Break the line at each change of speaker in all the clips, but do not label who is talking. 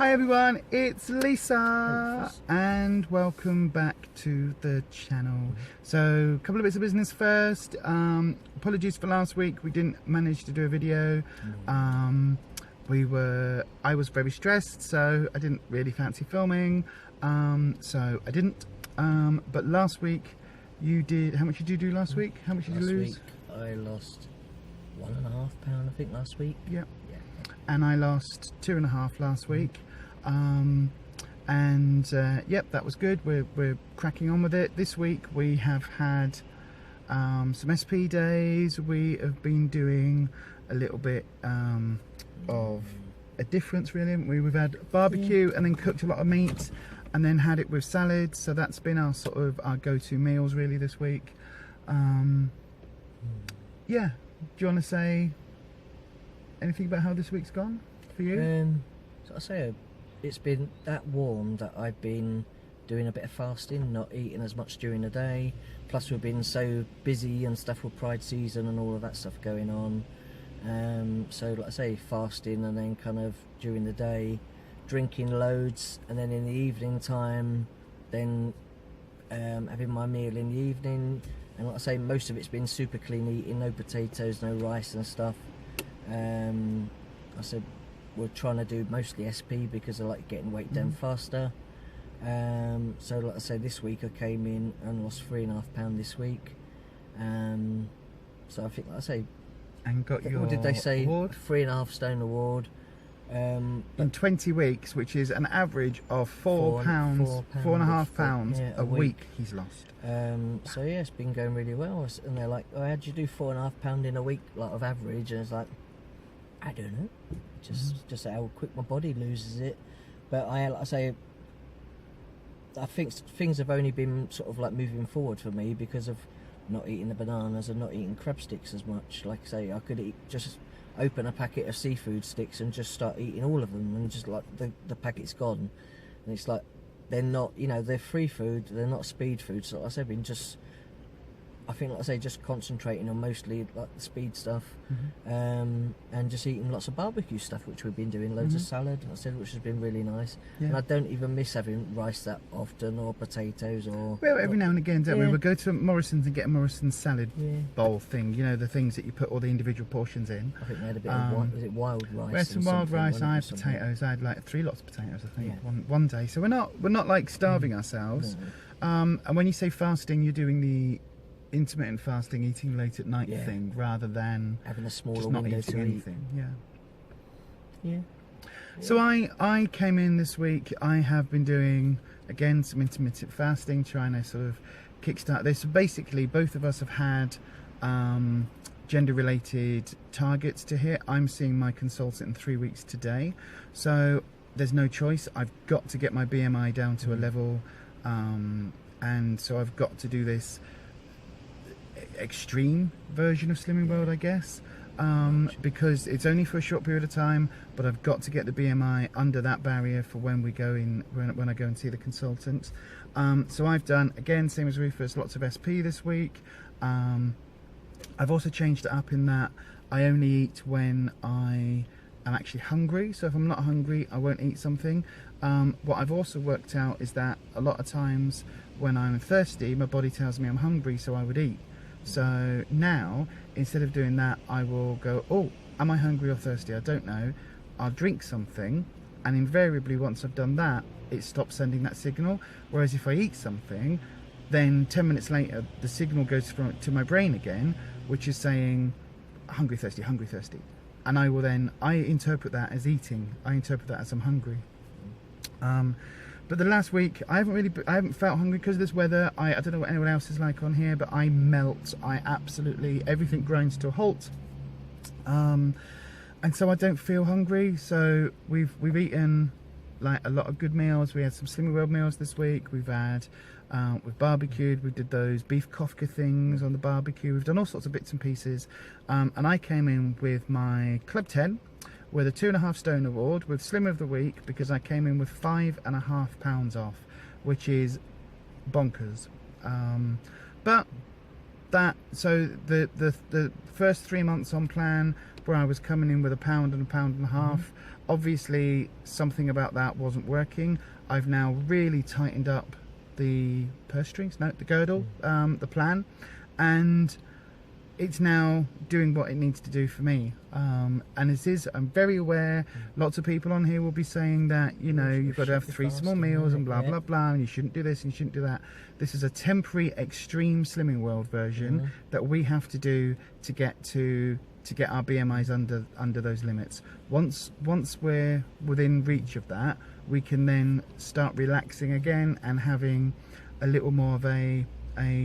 Hi everyone, it's Lisa and welcome back to the channel. So a couple of bits of business first. Apologies for last week, we didn't manage to do a video. I was very stressed, so I didn't really fancy filming, so I didn't. But last week you did. How much did you do last week? How much did you lose?
Last week I lost £1.5 I think last week.
Yeah. And I lost 2.5 last week, yep, that was good. We're cracking on with it. This week we have had some SP days. We have been doing a little bit of a difference, really, haven't we? We've had barbecue and then cooked a lot of meat and then had it with salad, so that's been our sort of our go-to meals really this week. Yeah, do you want to say anything about how this week's gone for you?
So I say it's been that warm that I've been doing a bit of fasting, not eating as much during the day. Plus we've been so busy and stuff with Pride season and all of that stuff going on. So like I say, fasting and then kind of during the day drinking loads, and then in the evening time then having my meal in the evening. And like I say, most of it's been super clean eating, no potatoes, no rice and stuff. I said we're trying to do mostly SP because I like getting weight down faster. So like I say, this week I came in and lost £3.5 this week. So I think, like I say,
and got your
what did they say?
award?
3.5 stone award.
In 20 weeks, which is an average of £4.5
yeah,
a week he's lost.
So yeah, it's been going really well. And they're like, oh, how'd you do £4.5 in a week, like of average? And it's like, I don't know, just how quick my body loses it. But like I say, I think things have only been sort of like moving forward for me because of not eating the bananas and not eating crab sticks as much. Like I say, I could just open a packet of seafood sticks and just start eating all of them, and just like the packet's gone. And it's like, they're not, you know, they're free food, they're not speed food. So like I said, been just, I think, like I say, just concentrating on mostly like the speed stuff, and just eating lots of barbecue stuff, which we've been doing, loads of salad, I said, which has been really nice. And I don't even miss having rice that often, or potatoes, or... Well,
every now and again, don't we? We'll go to Morrison's and get a Morrison's salad bowl thing, you know, the things that you put all the individual portions in.
I think they had a bit of, was it wild rice?
We had some wild rice, I had potatoes, I had like 3 lots of potatoes, I think, one day. So we're not like starving ourselves. And when you say fasting, you're doing the intermittent fasting, eating late at night thing, rather than
having a smaller
just not
window
eating
to
anything.
Yeah.
So I came in this week. I have been doing again some intermittent fasting, trying to sort of kickstart this. So basically, both of us have had gender-related targets to hit. I'm seeing my consultant in 3 weeks today, so there's no choice. I've got to get my BMI down to a level, and so I've got to do this extreme version of Slimming World, I guess, because it's only for a short period of time, but I've got to get the BMI under that barrier for when we go in, when I go and see the consultant. So I've done, again, same as Rufus, lots of SP this week. I've also changed it up in that I only eat when I am actually hungry. So if I'm not hungry, I won't eat something. What I've also worked out is that a lot of times when I'm thirsty, my body tells me I'm hungry, so I would eat. So now, instead of doing that, I will go, oh, am I hungry or thirsty? I don't know. I'll drink something, and invariably once I've done that, it stops sending that signal. Whereas if I eat something, then 10 minutes later, the signal goes to my brain again, which is saying, hungry, thirsty, hungry, thirsty. And I will then, I interpret that as eating. I interpret that as I'm hungry. But the last week, I haven't felt hungry because of this weather. I don't know what anyone else is like on here, but I melt. I absolutely, everything grinds to a halt. And so I don't feel hungry. So we've eaten like a lot of good meals. We had some Slimming World meals this week. We've had, we've barbecued. We did those beef kofka things on the barbecue. We've done all sorts of bits and pieces. And I came in with my Club 10, with a 2.5 stone award, with Slimmer of the Week, because I came in with £5.5 off, which is bonkers. But that. So the first 3 months on plan, where I was coming in with a pound and a pound and a half, obviously something about that wasn't working. I've now really tightened up the purse strings, no, the girdle, the plan, and it's now doing what it needs to do for me. And it is, I'm very aware, lots of people on here will be saying that, you know, you've got to have 3 small meals and blah, blah, blah, and you shouldn't do this and you shouldn't do that. This is a temporary extreme Slimming World version that we have to do to get our BMIs under those limits. Once we're within reach of that, we can then start relaxing again and having a little more of a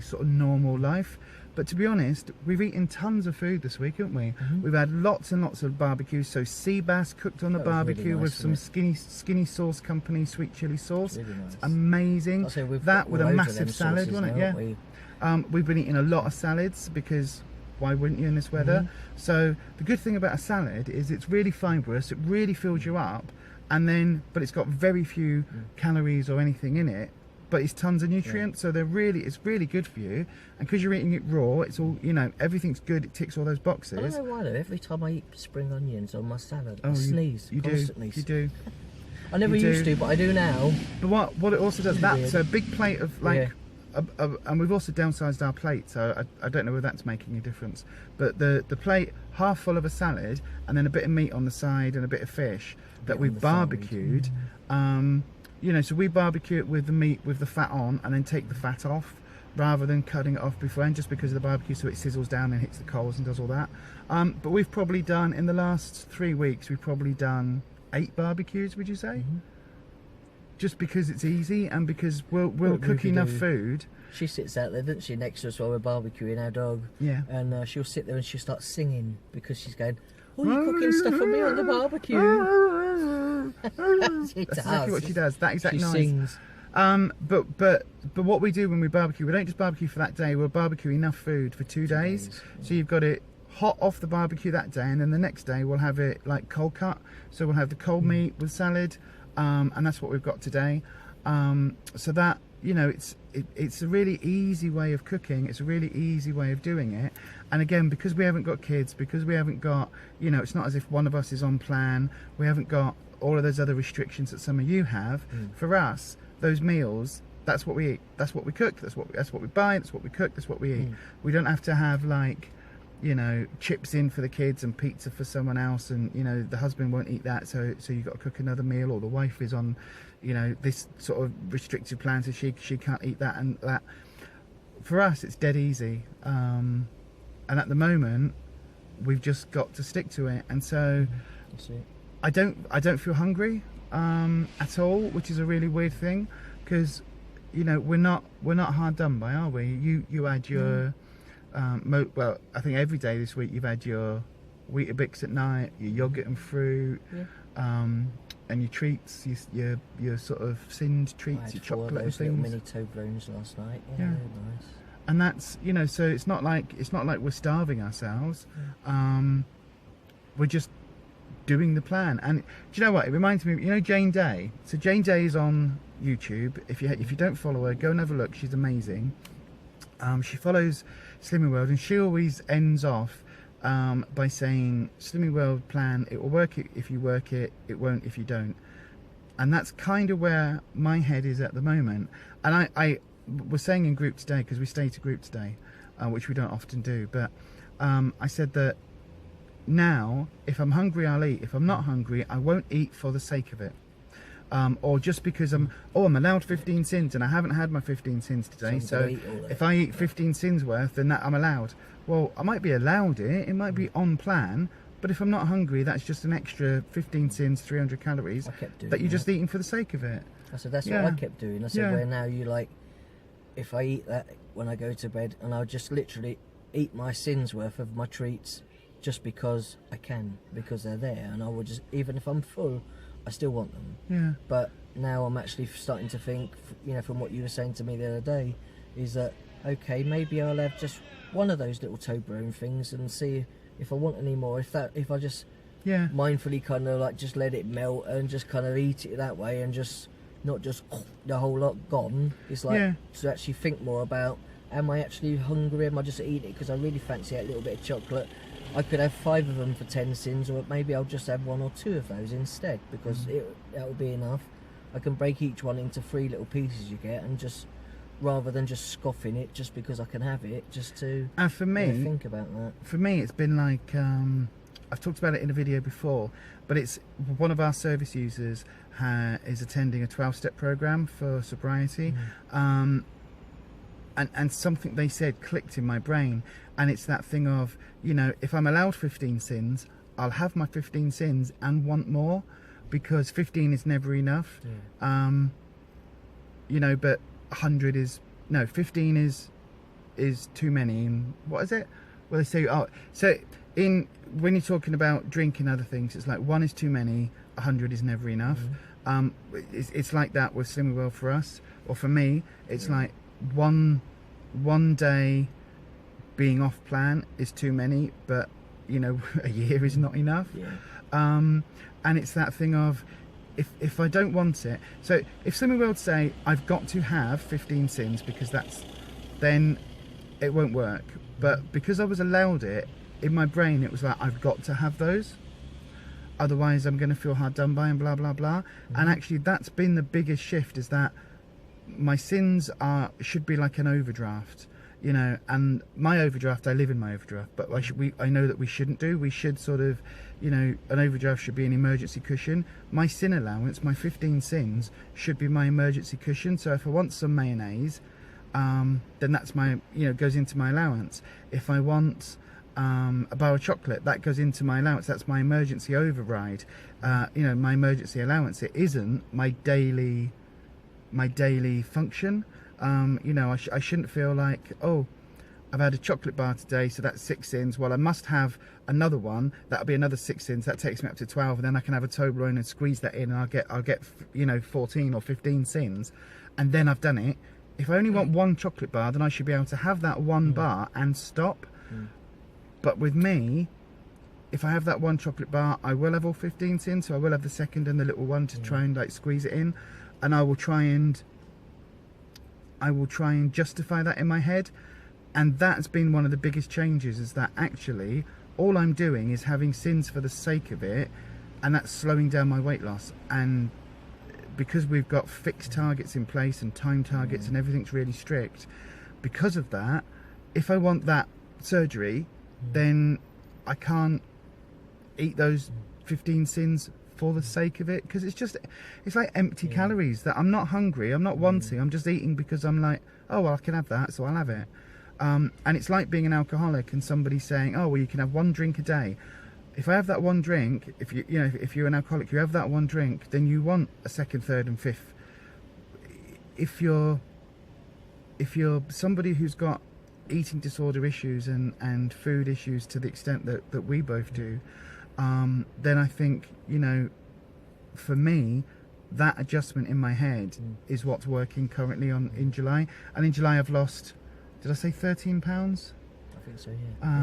sort of normal life. But to be honest, we've eaten tons of food this week, haven't we? We've had lots and lots of barbecues. So sea bass cooked on the barbecue
really nice,
with some skinny sauce company sweet chili sauce.
Really nice.
It's amazing. That with a massive salad, wasn't it? Yeah. We've been eating a lot of salads because why wouldn't you in this weather? So the good thing about a salad is it's really fibrous. It really fills you up, but it's got very few calories or anything in it. But it's tons of nutrients, so it's really good for you. And because you're eating it raw, it's all, you know, everything's good. It ticks all those boxes.
I don't know why though. Every time I eat spring onions on my salad, I sneeze constantly.
You do.
I never used to, but I do now.
But what it also does, that's a big plate of like, and we've also downsized our plate, so I don't know whether that's making a difference. But the plate half full of a salad and then a bit of meat on the side and a bit of fish that we've barbecued. You know, so we barbecue it with the meat with the fat on and then take the fat off rather than cutting it off beforehand, just because of the barbecue, so it sizzles down and hits the coals and does all that. But we've probably done, in the last 3 weeks, we've probably done 8 barbecues, would you say? Just because it's easy and because we'll cook enough food.
She sits out there, doesn't she, next to us while we're barbecuing our dog.
Yeah.
And she'll sit there and she'll start singing because she's going, "Oh, you're cooking stuff for me on the barbecue."
That's exactly what she does. That exact noise.
She sings.
But what we do when we barbecue, we don't just barbecue for that day. We'll barbecue enough food for 2 days. So you've got it hot off the barbecue that day, and then the next day we'll have it like cold cut. So we'll have the cold meat with salad, and that's what we've got today. So that, you know, it's a really easy way of cooking. It's a really easy way of doing it. And again, because we haven't got kids, because we haven't got, you know, it's not as if one of us is on plan. We haven't got all of those other restrictions that some of you have. For us, those meals, that's what we eat. That's what we cook. That's what we buy. That's what we cook. That's what we eat. We don't have to have, like, you know, chips in for the kids and pizza for someone else, and, you know, the husband won't eat that, so you've got to cook another meal, or the wife is on, you know, this sort of restricted plan, so she can't eat that and that. For us, it's dead easy, and at the moment we've just got to stick to it. And so I don't feel hungry at all, which is a really weird thing, because, you know, we're not hard done by, are we? You had your well, I think every day this week you've had your Weetabix at night, your yogurt and fruit, and your treats, your sort of Sind treats, your chocolate and things.
Mini Toblerones last night. Yeah, nice.
And that's, you know, so it's not like we're starving ourselves. We're just doing the plan. And do you know what? It reminds me of, you know, Jane Day. So Jane Day is on YouTube. If you don't follow her, go and have a look. She's amazing. She follows Slimming World, and she always ends off by saying, "Slimming World plan, it will work if you work it, it won't if you don't." And that's kind of where my head is at the moment. And I was saying in group today, because we stayed to group today, which we don't often do, but I said that now, if I'm hungry, I'll eat. If I'm not hungry, I won't eat for the sake of it. Or just because I'm allowed 15 sins and I haven't had my 15 sins today, so if I eat 15 sins worth, then that I'm allowed. Well, I might be allowed it might be on plan, but if I'm not hungry, that's just an extra 15 sins, 300 calories that you're just eating for the sake of it.
I said, that's what I kept doing. I said, where now you, like, if I eat that when I go to bed, and I'll just literally eat my sins worth of my treats just because I can, because they're there, and I will just, even if I'm full, I still want them.
Yeah.
But now I'm actually starting to think, you know, from what you were saying to me the other day, is that, okay, maybe I'll have just one of those little Toblerone things and see if I want any more. If I just mindfully kind of like just let it melt and just kind of eat it that way, and just not just the whole lot gone. It's like to actually think more about am I actually hungry? Am I just eating it because I really fancy a little bit of chocolate? I could have 5 of them for 10 sins, or maybe I'll just have 1 or 2 of those instead, because that'll be enough. I can break each one into 3 little pieces you get, and just, rather than just scoffing it just because I can have it, just to
And for me,
think about that.
For me, it's been like, I've talked about it in a video before, but it's one of our service users is attending a 12-step program for sobriety. And something they said clicked in my brain, and it's that thing of, you know, if I'm allowed 15 sins, I'll have my 15 sins and want more, because 15 is never enough. You know, but 100 is, no, 15 is too many. And what is it? Well, they say, oh, so when you're talking about drinking other things, it's like 1 is too many, 100 is never enough. It's like that with Slimming World for us, or for me. It's like one day being off plan is too many, but you know, a year is not enough. And it's that thing of, if I don't want it, so if Slimming World say I've got to have 15 sins because then it won't work. But because I was allowed it, in my brain it was like, I've got to have those, otherwise I'm going to feel hard done by and blah blah blah. And actually that's been the biggest shift, is that my sins should be like an overdraft, you know. And my overdraft, I live in my overdraft, but I know that we shouldn't do. We should sort of, you know, an overdraft should be an emergency cushion. My sin allowance, my 15 sins, should be my emergency cushion. So if I want some mayonnaise, then that's my, you know, goes into my allowance. If I want a bar of chocolate, that goes into my allowance. That's my emergency override. You know, my emergency allowance. It isn't my daily function. You know, I shouldn't feel like, oh, I've had a chocolate bar today, so that's 6 sins. Well, I must have another one. That'll be another 6 sins. That takes me up to 12, and then I can have a Toblerone and squeeze that in, and I'll get you know, 14 or 15 sins, and then I've done it. If I only want 1 chocolate bar, then I should be able to have that 1 bar and stop. But with me, if I have that 1 chocolate bar, I will have all 15 sins, so I will have the second and the little one to try and like squeeze it in, and I will try and justify that in my head. And that's been one of the biggest changes, is that actually all I'm doing is having sins for the sake of it, and that's slowing down my weight loss. And because we've got fixed targets in place and time targets and everything's really strict, because of that, if I want that surgery, then I can't eat those 15 sins for the sake of it, because it's like empty calories, that I'm not hungry, I'm not wanting, I'm just eating because I'm like, oh well, I can have that, so I'll have it. And it's like being an alcoholic and somebody saying, oh well, you can have 1 drink a day. If I have that 1 drink, if you're an alcoholic, you have that 1 drink, then you want a second, third and fifth. If you're somebody who's got eating disorder issues and food issues to the extent that we both do, then I think, you know, for me, that adjustment in my head is what's working currently in July. And in July I've lost, did I say 13 pounds?
I think so, yeah.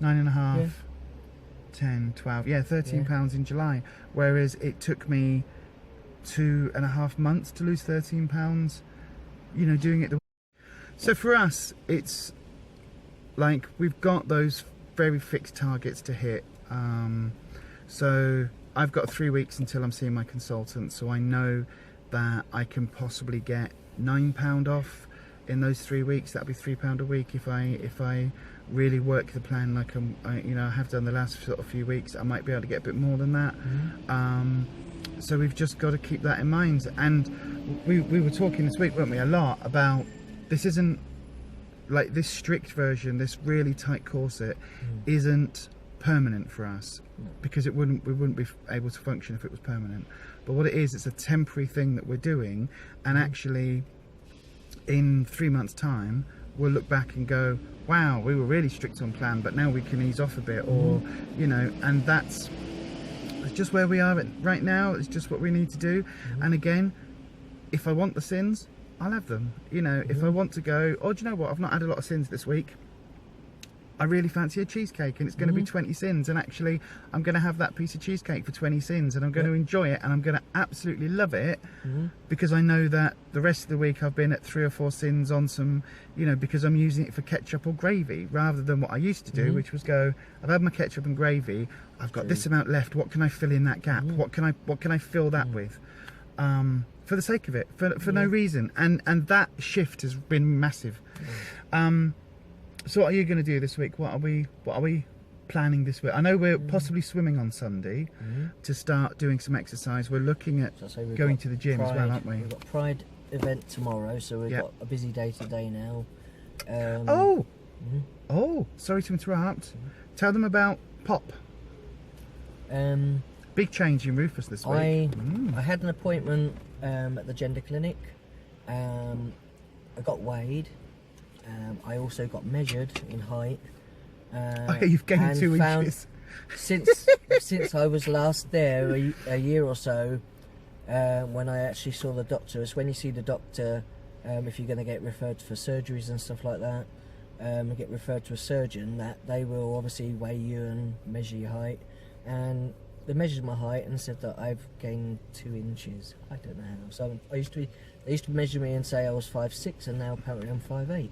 9.5, 10, 12, 13 pounds in July. Whereas it took me 2.5 months to lose 13 pounds, you know, doing it the way. So for us, it's like we've got those very fixed targets to hit. So I've got 3 weeks until I'm seeing my consultant, so I know that I can possibly get £9 off in those 3 weeks. That'll be £3 a week if I really work the plan like I have done the last sort of few weeks. I might be able to get a bit more than that. So we've just got to keep that in mind. And we were talking this week, weren't we, a lot about, this isn't like this strict version, this really tight corset isn't permanent for us, because we wouldn't be able to function if it was permanent. But what it is, it's a temporary thing that we're doing, and actually in 3 months time we'll look back and go, wow, we were really strict on plan, but now we can ease off a bit, or you know, and that's just where we are right now. It's just what we need to do. And again, if I want the sins, I'll have them, you know. If I want to go, oh, do you know what, I've not had a lot of sins this week, I really fancy a cheesecake, and it's going to be 20 sins, and actually I'm going to have that piece of cheesecake for 20 sins, and I'm going to enjoy it, and I'm going to absolutely love it, because I know that the rest of the week I've been at 3 or 4 sins on some, you know, because I'm using it for ketchup or gravy rather than what I used to do, which was go, I've had my ketchup and gravy, I've got this amount left, what can I fill in that gap, what can I fill that with, for the sake of it, for no reason, and that shift has been massive. So what are you going to do this week? What are we planning this week? I know we're possibly swimming on Sunday to start doing some exercise. We're looking at going to the gym as well, aren't we?
We've got Pride event tomorrow, so we've got a busy day today now.
Oh, sorry to interrupt. Tell them about Pop. Big change in Rufus this week.
I had an appointment at the gender clinic. I got weighed. I also got measured in height.
You've gained 2 inches.
Since I was last there a year or so, when I actually saw the doctor, it's when you see the doctor, if you're going to get referred for surgeries and stuff like that, and get referred to a surgeon, that they will obviously weigh you and measure your height. And they measured my height and said that I've gained 2 inches. I don't know how. So they used to measure me and say I was 5'6", and now apparently I'm 5'8".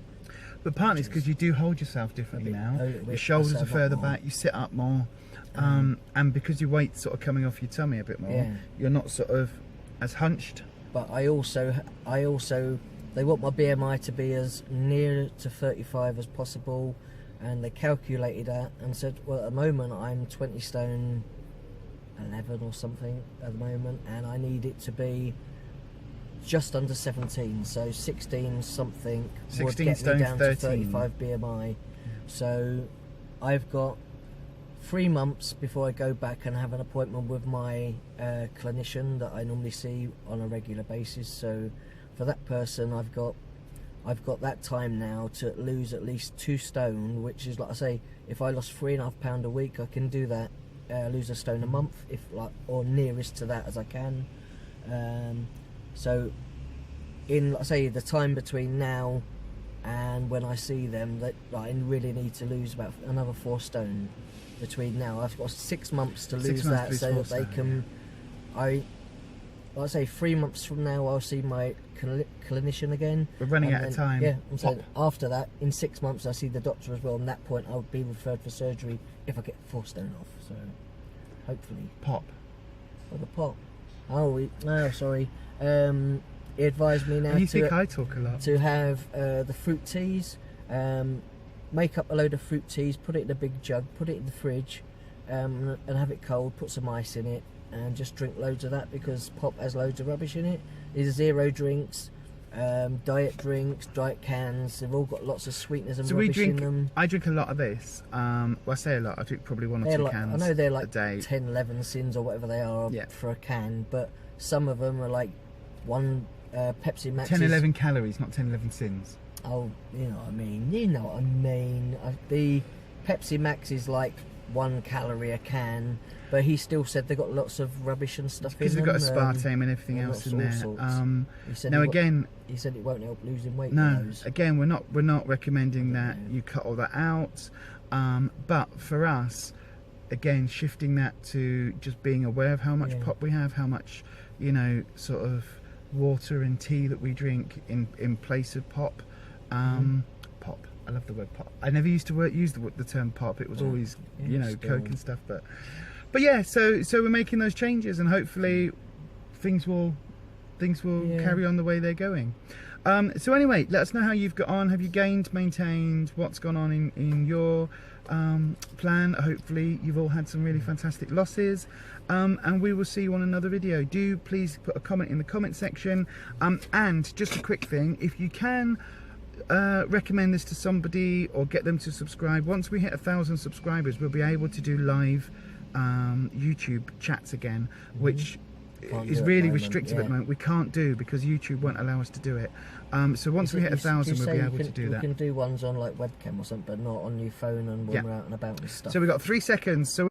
But partly it's because you do hold yourself differently now. Your shoulders are further back, you sit up more, and because your weight's sort of coming off your tummy a bit more, you're not sort of as hunched.
But I also, they want my BMI to be as near to 35 as possible, and they calculated that and said, well, at the moment I'm 20 stone 11 or something at the moment, and I need it to be just under 17, so 16 something
16
would get
stone
me down
13.
to 35 BMI. So I've got 3 months before I go back and have an appointment with my clinician that I normally see on a regular basis. So for that person, I've got that time now to lose at least 2 stone, which is, like I say, if I lost £3.5 pounds a week, I can do that, lose a stone a month, if or nearest to that as I can. So in, like I say, the time between now and when I see them, that I really need to lose about another 4 stone between now. I've got 6 months to lose that, so that they can. Like I say, 3 months from now I'll see my clinician again.
We're running out of time.
Yeah, I'm saying after that, in 6 months I see the doctor as well. And that point I'll be referred for surgery if I get 4 stone off. So hopefully.
Pop.
Oh, the pop. No, sorry. He advised me now
You think I talk a lot?
to have the fruit teas, make up a load of fruit teas, put it in a big jug, put it in the fridge, and have it cold, put some ice in it, and just drink loads of that, because Pop has loads of rubbish in it. These are zero drinks, diet drinks, diet cans, they've all got lots of sweeteners and rubbish in them.
I drink a lot of this. Well, I say a lot, I drink probably 1 or 2 cans
I know they're
a
like
day.
10, 11 sins or whatever they are for a can, but some of them are like one Pepsi Max.
10, 11 calories, not 10, 11 sins.
Oh, you know what I mean. The Pepsi Max is like 1 calorie a can, but he still said they got lots of rubbish and stuff in them.
Because they've got aspartame and everything else in there.
He said he said it won't help losing weight.
No, again, we're not recommending that you cut all that out. But for us, again, shifting that to just being aware of how much pop we have, how much, you know, sort of water and tea that we drink in place of pop. Pop. I love the word pop. I never used to use the term pop. It was always, you know, Coke and stuff. But yeah, so we're making those changes, and hopefully things will carry on the way they're going. So anyway, let us know how you've got on. Have you gained, maintained? What's gone on in your plan? Hopefully you've all had some really fantastic losses, and we will see you on another video. Do please put a comment in the comment section, and just a quick thing, if you can recommend this to somebody or get them to subscribe. Once we hit 1,000 subscribers, we'll be able to do live YouTube chats again, which is really restrictive at the moment. We can't do, because YouTube won't allow us to do it. So once we hit 1,000, we'll be able to do that.
You can do ones on like webcam or something, but not on your phone and when we're out and about and stuff.
So we've got 3 seconds. So